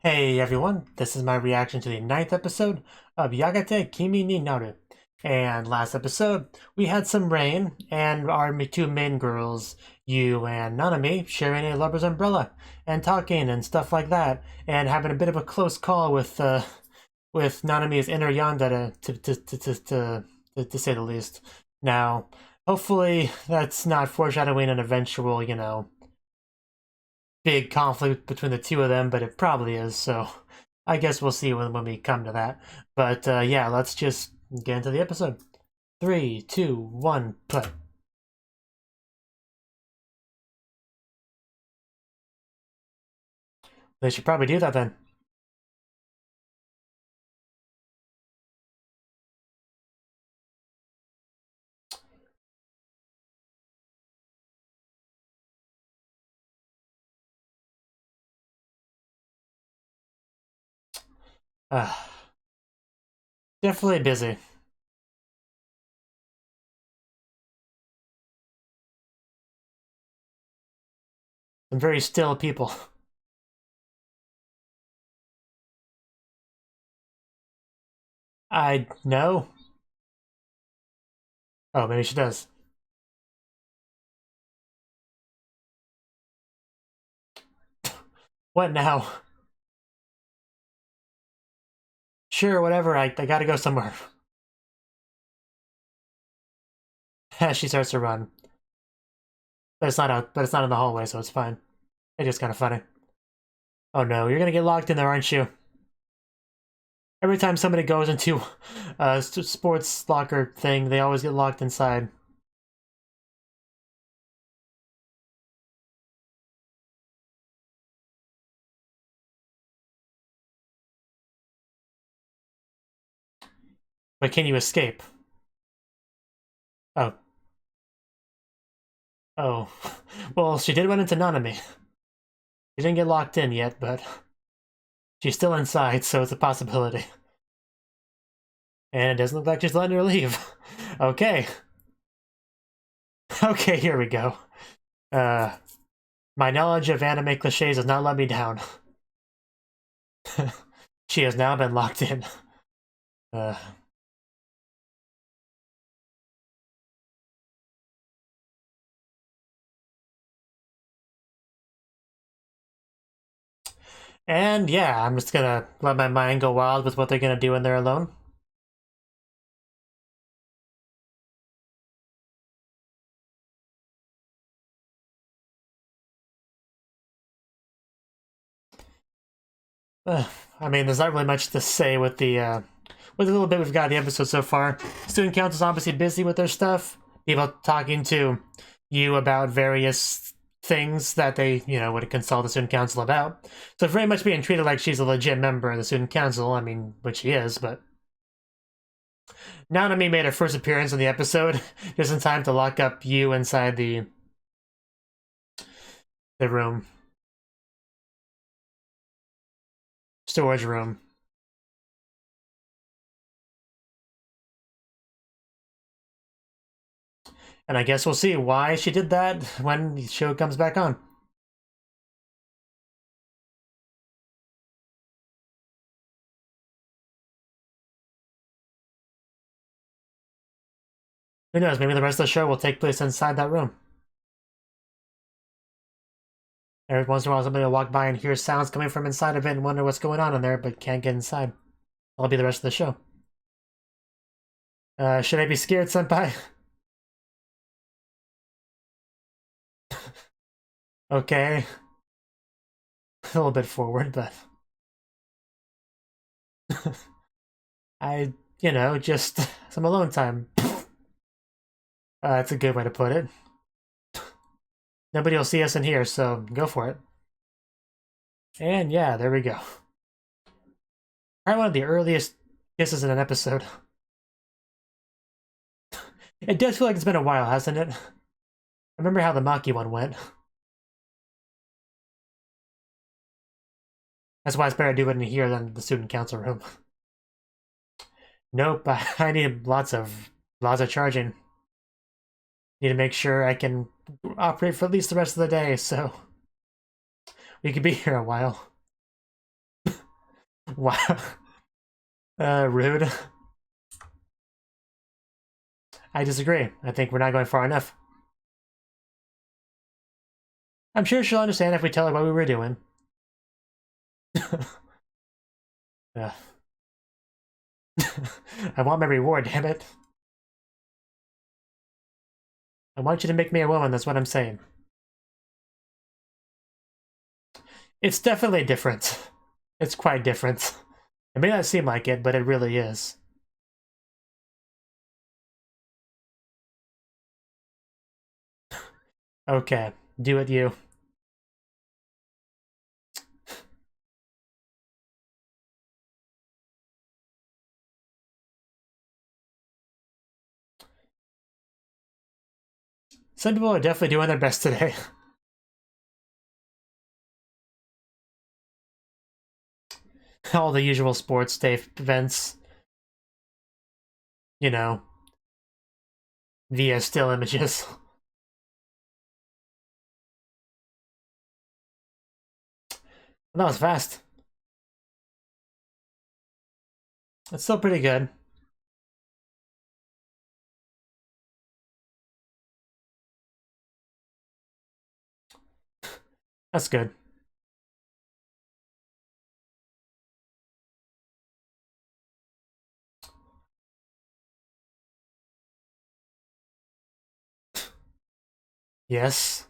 Hey everyone, this is my reaction to the 9th episode of Yagate Kimi ni Naru. And last episode, we had some rain, and our two main girls, Yu and Nanami, sharing a lover's umbrella, and talking and stuff like that, and having a bit of a close call with Nanami's inner yandere, to say the least. Now, hopefully that's not foreshadowing an eventual, big conflict between the two of them, but it probably is, so I guess we'll see when we come to that. But yeah, let's just get into the episode. 3, 2, 1, play. They should probably do that then. Uh, Definitely busy. Some very still people. I know. Oh, maybe she does. What now? Sure, whatever. I gotta go somewhere. As she starts to run, but it's not out. But it's not in the hallway, so it's fine. It's just kind of funny. Oh no, you're gonna get locked in there, aren't you? Every time somebody goes into a sports locker thing, they always get locked inside. But can you escape? Oh. Oh. Well, she did run into Nanami. She didn't get locked in yet, but she's still inside, so it's a possibility. And it doesn't look like she's letting her leave. Okay. Okay, here we go. My knowledge of anime cliches has not let me down. She has now been locked in. Uh... And yeah, I'm just gonna let my mind go wild with what they're gonna do when they're alone. I mean, there's not really much to say with the little bit we've got in the episode so far. Student council's obviously busy with their stuff. People talking to you about various things that they, would consult the student council about. So very much being treated like she's a legit member of the student council. I mean, which she is, but Nanami made her first appearance in the episode just in time to lock up you inside the room. Storage room. And I guess we'll see why she did that when the show comes back on. Who knows, maybe the rest of the show will take place inside that room. Every once in a while somebody will walk by and hear sounds coming from inside of it and wonder what's going on in there, but can't get inside. That'll be the rest of the show. Should I be scared, senpai? Okay. A little bit forward, but... just some alone time. That's a good way to put it. Nobody will see us in here, so go for it. And yeah, there we go. Probably one of the earliest kisses in an episode. It does feel like it's been a while, hasn't it? I remember how the Maki one went. That's why it's better to do it in here than the student council room. Nope, I need lots of charging. Need to make sure I can operate for at least the rest of the day, so we could be here a while. Wow. Rude. I disagree. I think we're not going far enough. I'm sure she'll understand if we tell her what we were doing. I want my reward, damn it. I want you to make me a woman, that's what I'm saying. It's definitely different. It's quite different. It may not seem like it, but it really is. Okay, do it you. Some people are definitely doing their best today. All the usual sports day events. You know, via still images. That was fast. It's still pretty good. That's good. Yes.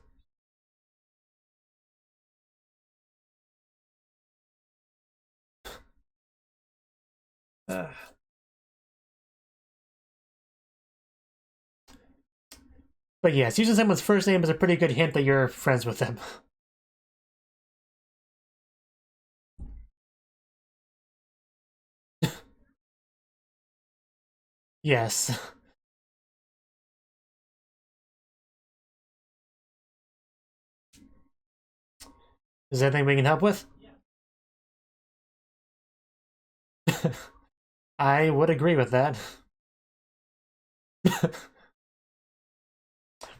But yes, using someone's first name is a pretty good hint that you're friends with them. Yes. Is there anything we can help with? I would agree with that.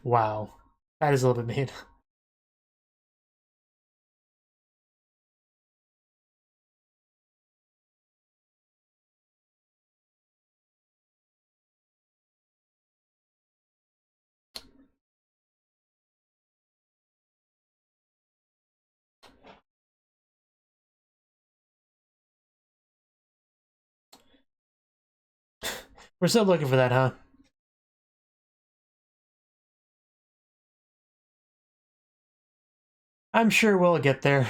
Wow. That is a little bit mean. We're still looking for that, huh? I'm sure we'll get there.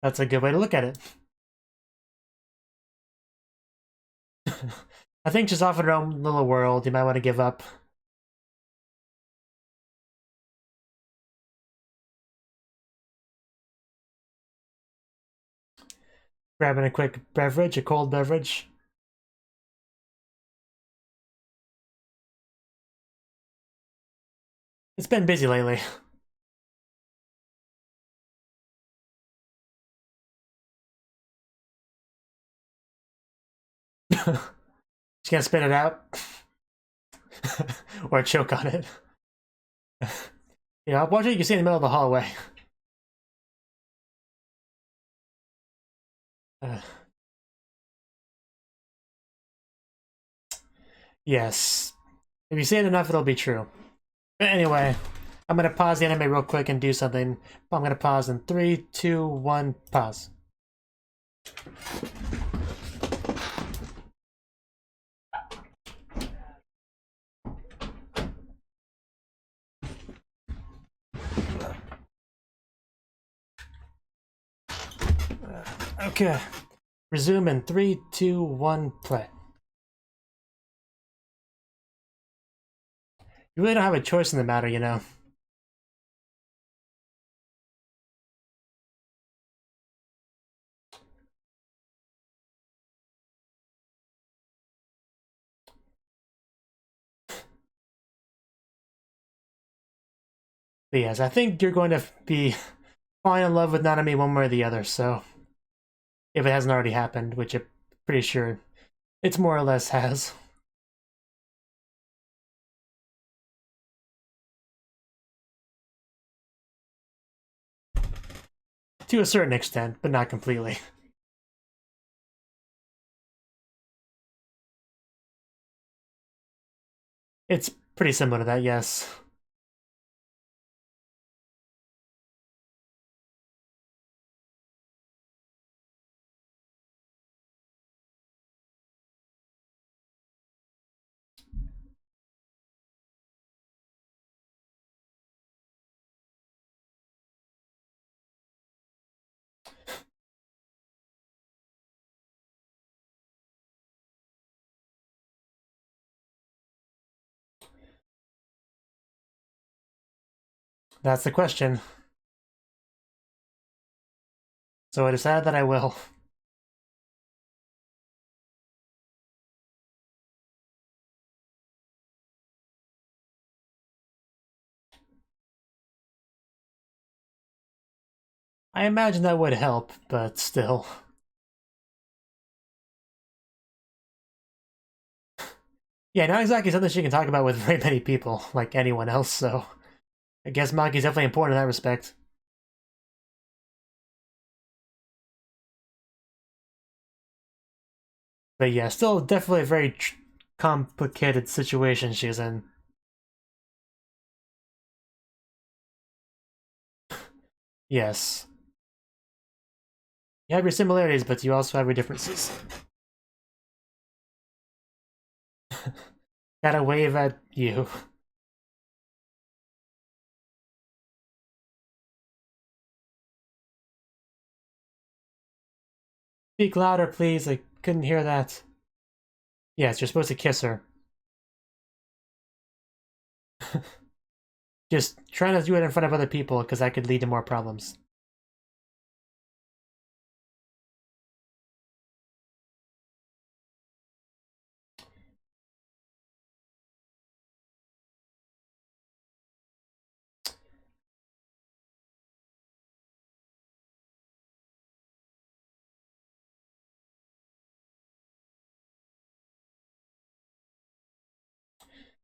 That's a good way to look at it. I think just off in her own little world, you might want to give up. Grabbing a quick beverage, a cold beverage. It's been busy lately. Just gonna spit it out. Or choke on it. Yeah, watch it, you can see in the middle of the hallway. Yes. If you say it enough, it'll be true. But anyway, I'm gonna pause the anime real quick and do something. I'm gonna pause in 3, 2, 1, pause. Okay. Resume in 3, 2, 1, play. You really don't have a choice in the matter, you know. But yes, I think you're going to be falling in love with Nanami one way or the other, so... If it hasn't already happened, which I'm pretty sure it's more or less has. To a certain extent, but not completely. It's pretty similar to that, yes. That's the question. So I decided that I will. I imagine that would help, but still. Yeah, not exactly something she can talk about with very many people, like anyone else, so... I guess Maki's definitely important in that respect. But yeah, still definitely a very complicated situation she's in. Yes. You have your similarities, but you also have your differences. Gotta wave at you. Speak louder, please. I couldn't hear that. Yes, you're supposed to kiss her. Just try not to do it in front of other people, because that could lead to more problems.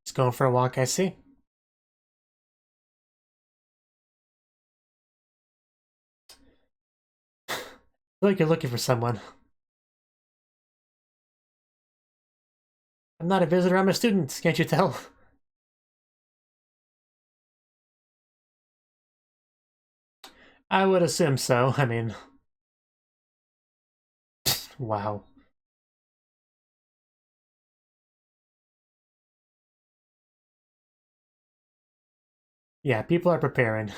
Just going for a walk, I see. I feel like you're looking for someone. I'm not a visitor, I'm a student, can't you tell? I would assume so, I mean... Wow. Yeah, people are preparing.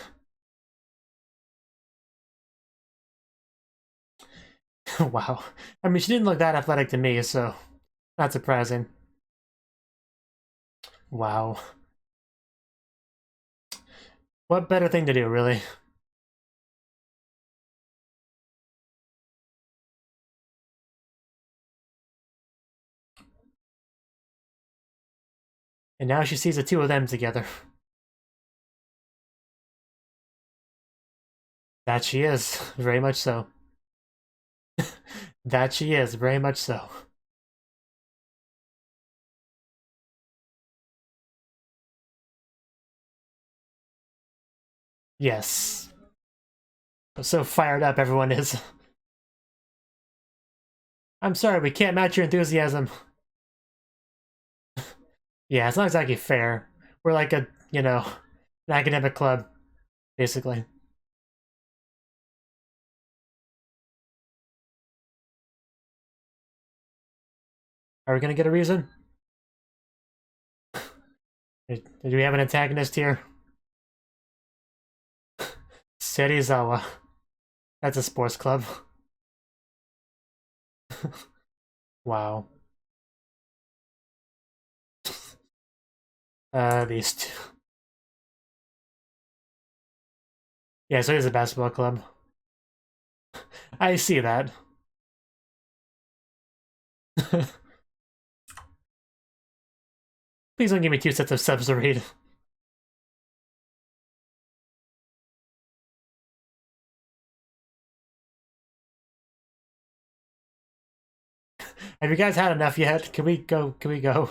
Wow. I mean, she didn't look that athletic to me, so... Not surprising. Wow. What better thing to do, really? And now she sees the two of them together. That she is, very much so. That she is, very much so. Yes. So fired up everyone is. I'm sorry, we can't match your enthusiasm. Yeah, it's not exactly fair. We're like a, you know, an academic club, basically. Are we gonna get a reason? Do we have an antagonist here? Serizawa. That's a sports club. Wow. These two. Yeah, so it is a basketball club. I see that. Please don't give me two sets of subs to read. Have you guys had enough yet? Can we go? Can we go?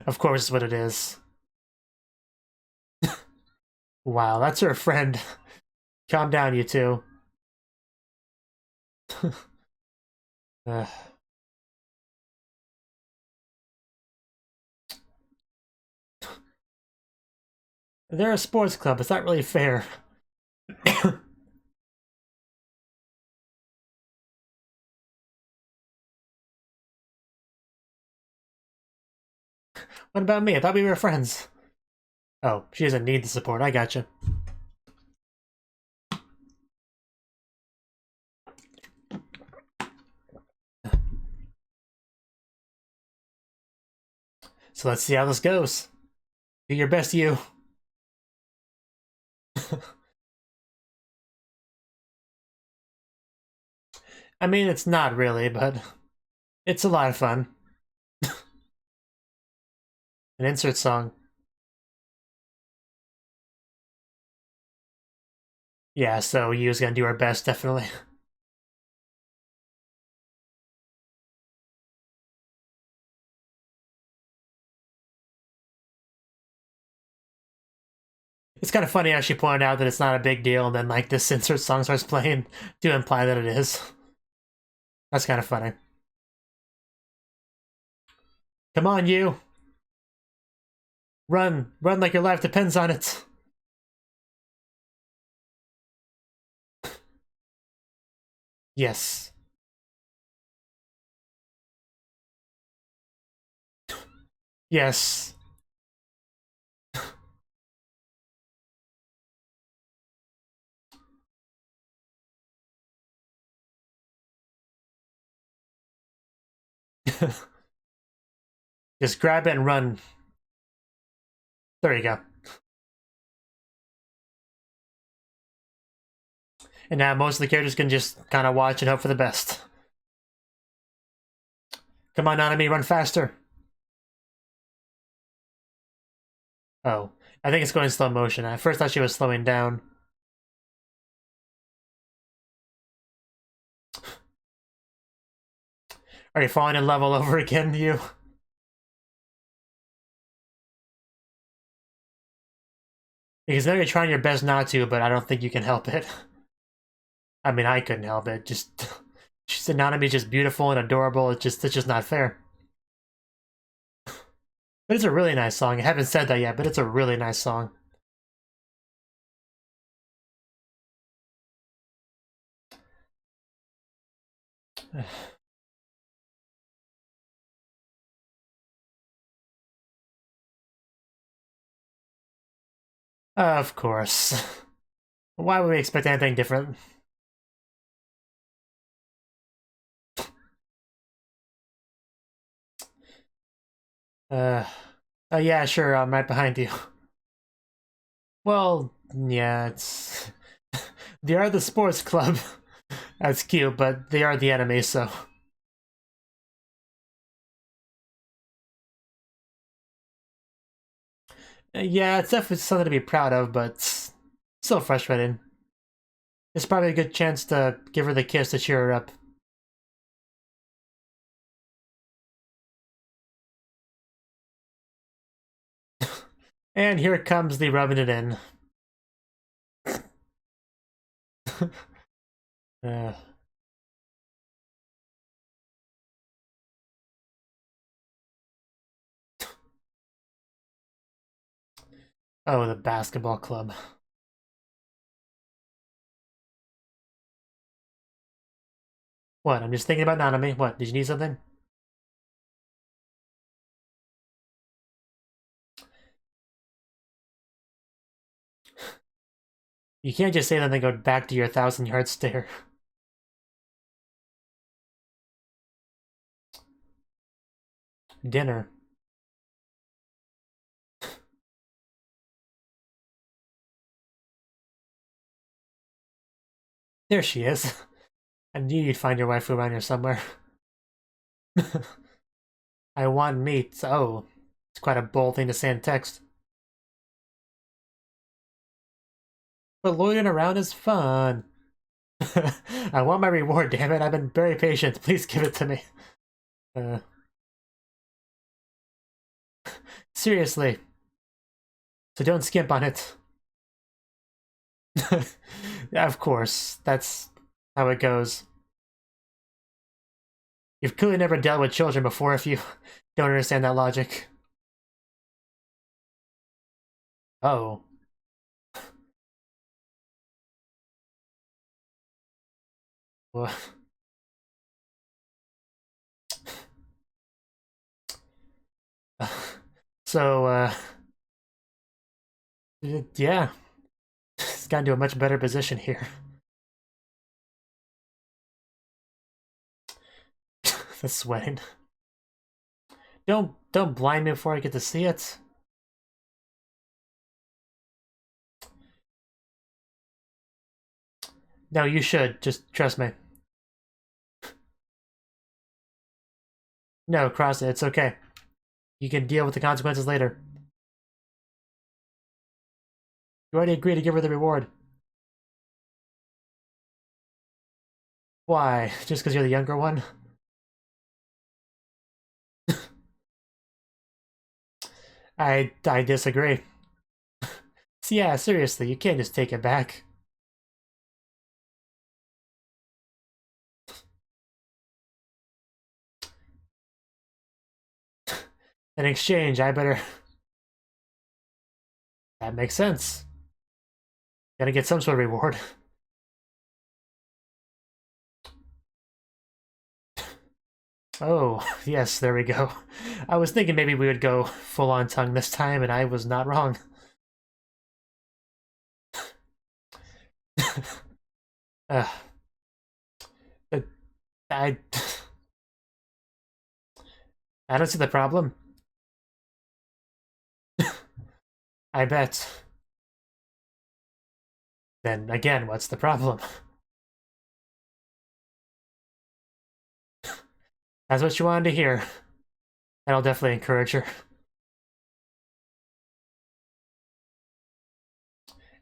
Of course, what it is. Wow, that's her friend. Calm down, you two. Ugh. They're a sports club. It's not really fair. What about me? I thought we were friends. Oh, she doesn't need the support. I gotcha. So let's see how this goes. Do your best, you. I mean, it's not really, but it's a lot of fun. An insert song. Yeah, so Yu's gonna do her best, definitely. It's kind of funny how she pointed out that it's not a big deal, and then like this insert song starts playing to imply that it is. That's kind of funny. Come on, you! Run! Run like your life depends on it! Yes. Yes. Just grab it and run. There you go. And now most of the characters can just kind of watch and hope for the best. Come on, Nanami, run faster. Oh, I think it's going slow motion. I first thought she was slowing down. Are you falling in love all over again, you? Because now you're trying your best not to, but I don't think you can help it. I mean, I couldn't help it. Just, Nanami's just beautiful and adorable. It's just not fair. But it's a really nice song. I haven't said that yet, but it's a really nice song. Of course. Why would we expect anything different? Uh, yeah, sure, I'm right behind you. Well, yeah, it's... They are the sports club. That's cute, but they are the anime, so... Yeah, it's definitely something to be proud of, but still frustrating. It's probably a good chance to give her the kiss to cheer her up. And here comes the rubbing it in. uh, oh, the basketball club. What? I'm just thinking about Nanami. What? Did you need something? You can't just say that and then go back to your 1,000-yard stare. Dinner. There she is. I knew you'd find your waifu around here somewhere. I want meat. Oh, it's quite a bold thing to say in text. But loitering around is fun. I want my reward, damn it. I've been very patient. Please give it to me. Uh, seriously. So don't skimp on it. Yeah, of course, that's how it goes. You've clearly never dealt with children before if you don't understand that logic. Oh. Well, so, yeah. It's gotten to a much better position here. The sweating. Don't blind me before I get to see it. No, you should. Just trust me. No, cross it. It's okay. You can deal with the consequences later. You already agreed to give her the reward. Why? Just because you're the younger one? I disagree. So yeah, seriously, you can't just take it back. In exchange, I better... That makes sense. Gotta get some sort of reward. Oh, yes, there we go. I was thinking maybe we would go full-on tongue this time, and I was not wrong. uh, I... I don't see the problem. I bet. Then again, what's the problem? That's what you wanted to hear. That'll definitely encourage her.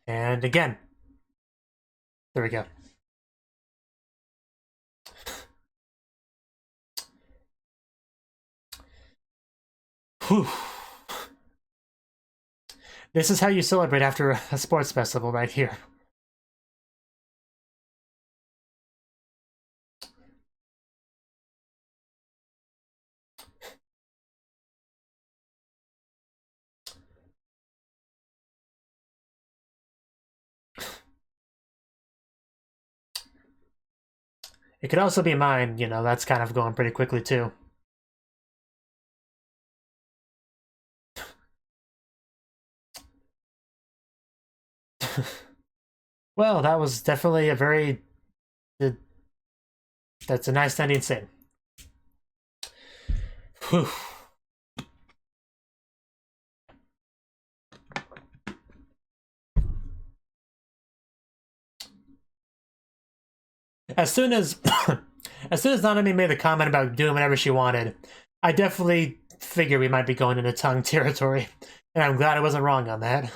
And again. There we go. Whew. This is how you celebrate after a sports festival right here. It could also be mine, you know, that's kind of going pretty quickly too. Well, that was definitely a very... That's a nice ending scene. Whew. As soon as as soon as Nanami made the comment about doing whatever she wanted, I definitely figured we might be going into tongue territory, and I'm glad I wasn't wrong on that.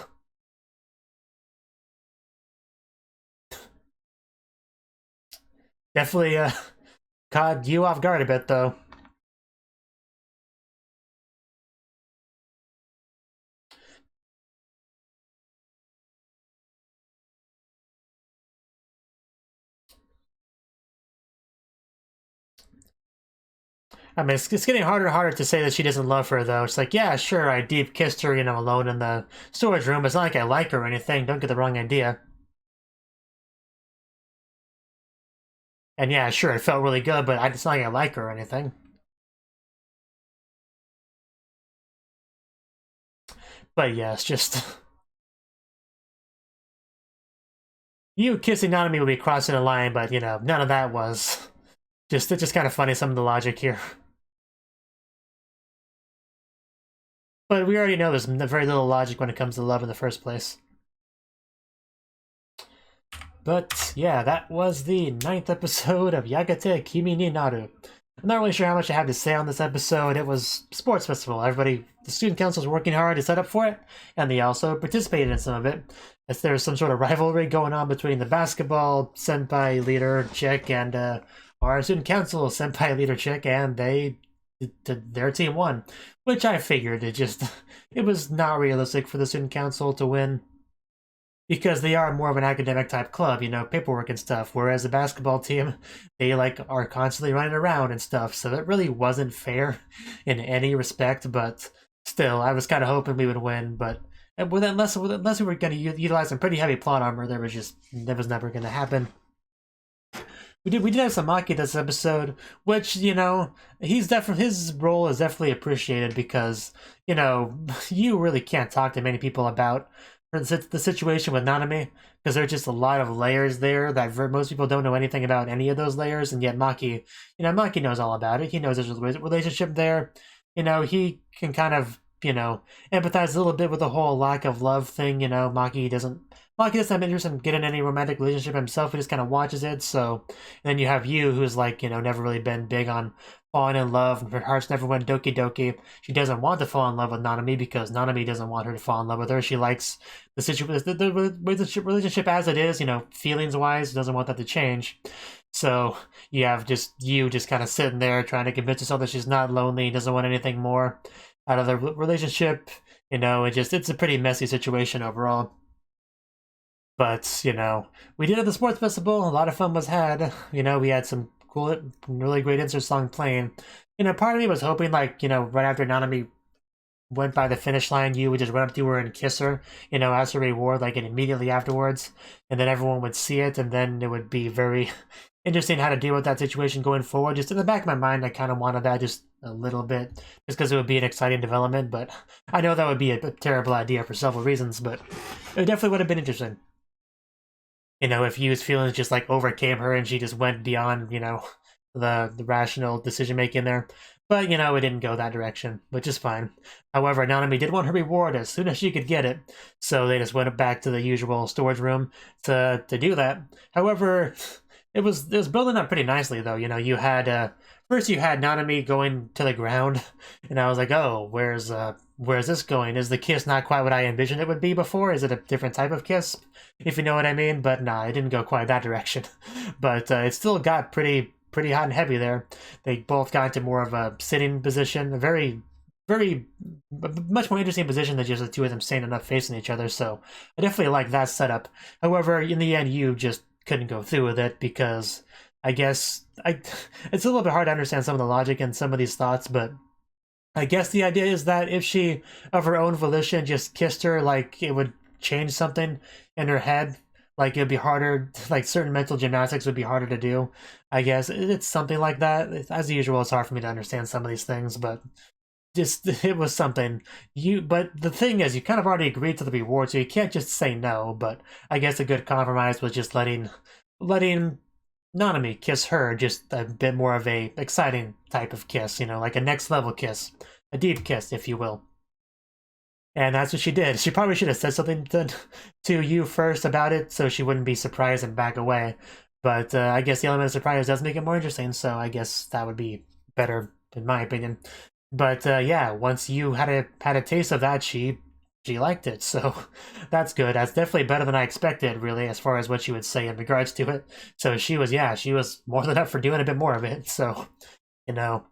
Definitely caught you off guard a bit, though. I mean, it's getting harder and harder to say that she doesn't love her, though. It's like, yeah, sure, I deep kissed her, you know, alone in the storage room. It's not like I like her or anything. Don't get the wrong idea. And yeah, sure, it felt really good, but it's not like I like her or anything. But yeah, it's just... You kissing Nanami would be crossing a line, but, you know, none of that was. It's just kind of funny, some of the logic here. But we already know there's very little logic when it comes to love in the first place. But yeah, that was the 9th episode of Yagate Kimi ni Naru. I'm not really sure how much I have to say on this episode. It was sports festival. Everybody, the student council's working hard to set up for it, and they also participated in some of it. As there's some sort of rivalry going on between the basketball senpai leader chick and our student council senpai leader chick, and their team won. Which I figured it was not realistic for the student council to win. because they are more of an academic type club, you know, paperwork and stuff. Whereas the basketball team, they like are constantly running around and stuff. So that really wasn't fair in any respect. But still, I was kind of hoping we would win. But unless we were going to utilize some pretty heavy plot armor, that was never going to happen. We did have some Maki this episode, which, you know, his role is definitely appreciated because, you know, you really can't talk to many people about the situation with Nanami, because there's just a lot of layers there that most people don't know anything about any of those layers, and yet Maki, you know, Maki knows all about it. He knows there's a relationship there. You know, he can kind of, you know, empathize a little bit with the whole lack of love thing. You know, Maki doesn't have interest in getting any romantic relationship himself. He just kind of watches it. So, and then you have you, who's like, you know, never really been big on falling in love. Her heart's never went doki doki. She doesn't want to fall in love with Nanami because Nanami doesn't want her to fall in love with her. She likes the relationship as it is, you know, feelings wise. Doesn't want that to change. So you have just kind of sitting there trying to convince yourself that she's not lonely, doesn't want anything more out of the relationship. You know, it's a pretty messy situation overall. But, you know, we did at the sports festival. A lot of fun was had. You know, we had some cool, really great insert song playing. You know, part of me was hoping, like, you know, right after Nanami went by the finish line, you would just run up to her and kiss her, you know, as a reward, like, and immediately afterwards. And then everyone would see it, and then it would be very interesting how to deal with that situation going forward. Just in the back of my mind, I kind of wanted that just a little bit, just because it would be an exciting development. But I know that would be a terrible idea for several reasons, but it definitely would have been interesting. You know, if Yu's feelings just like overcame her and she just went beyond, you know, the rational decision making there. But, you know, it didn't go that direction, which is fine. However, Nanami did want her reward as soon as she could get it, so they just went back to the usual storage room to do that. However, it was building up pretty nicely, though. You know, you had first you had Nanami going to the ground, and I was like, oh, where's this going? Is the kiss not quite what I envisioned it would be before? Is it a different type of kiss, if you know what I mean? But nah, it didn't go quite that direction. But it still got pretty hot and heavy there. They both got into more of a sitting position, a very much more interesting position than just the two of them standing up facing each other. So I definitely like that setup. However, in the end, you just couldn't go through with it because I guess it's a little bit hard to understand some of the logic in some of these thoughts, but I guess the idea is that if she, of her own volition, just kissed her, like, it would change something in her head. Like, it'd be harder, like, certain mental gymnastics would be harder to do. I guess it's something like that. As usual, it's hard for me to understand some of these things, but just, it was something. But the thing is, you kind of already agreed to the reward, so you can't just say no, but I guess a good compromise was just letting Nanami kiss her, just a bit more of a exciting type of kiss, you know, like a next level kiss, a deep kiss, if you will. And that's what she did. She probably should have said something to you first about it, so she wouldn't be surprised and back away. But I guess the element of surprise does make it more interesting, so I guess that would be better, in my opinion. But yeah, once you had a taste of that, she liked it, so that's good. That's definitely better than I expected, really, as far as what she would say in regards to it. So she was more than up for doing a bit more of it. So, you know,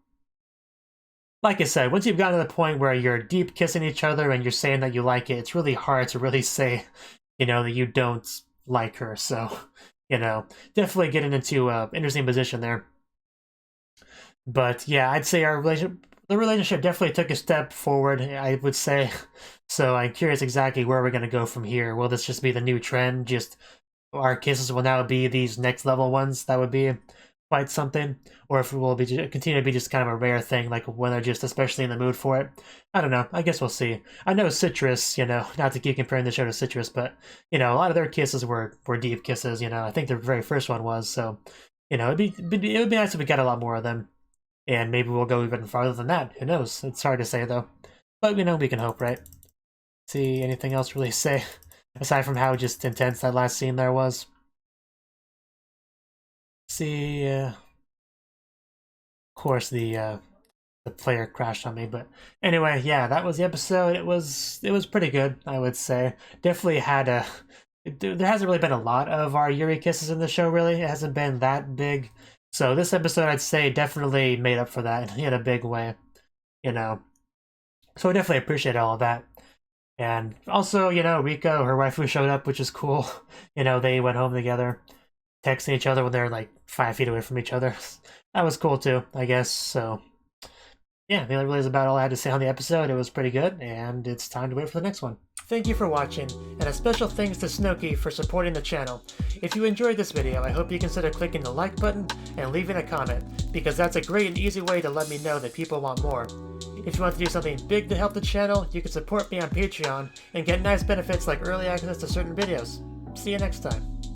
like I said, once you've gotten to the point where you're deep kissing each other and you're saying that you like it, it's really hard to really say, you know, that you don't like her. So, you know, definitely getting into an interesting position there. But yeah, I'd say the relationship definitely took a step forward, I would say. So I'm curious exactly where we're going to go from here. Will this just be the new trend? Just our kisses will now be these next level ones? That would be quite something. Or if it will be continue to be just kind of a rare thing, like when they're just especially in the mood for it. I don't know. I guess we'll see. I know Citrus, you know, not to keep comparing the show to Citrus, but, you know, a lot of their kisses were deep kisses, you know. I think their very first one was. So, you know, it would be nice if we got a lot more of them. And maybe we'll go even farther than that. Who knows? It's hard to say, though. But, you know, we can hope, right? See, anything else really say? Aside from how just intense that last scene there was. See, of course, the player crashed on me. But anyway, yeah, that was the episode. It was pretty good, I would say. Definitely had a... There hasn't really been a lot of our Yuri kisses in the show, really. It hasn't been that big. So this episode, I'd say, definitely made up for that in a big way, you know. So I definitely appreciate all of that. And also, Rico, her waifu showed up, which is cool. They went home together, texting each other when they're like 5 feet away from each other. That was cool too, I guess. So, yeah, that really is about all I had to say on the episode. It was pretty good, and it's time to wait for the next one. Thank you for watching, and a special thanks to Cnouki for supporting the channel. If you enjoyed this video, I hope you consider clicking the like button and leaving a comment, because that's a great and easy way to let me know that people want more. If you want to do something big to help the channel, you can support me on Patreon and get nice benefits like early access to certain videos. See you next time.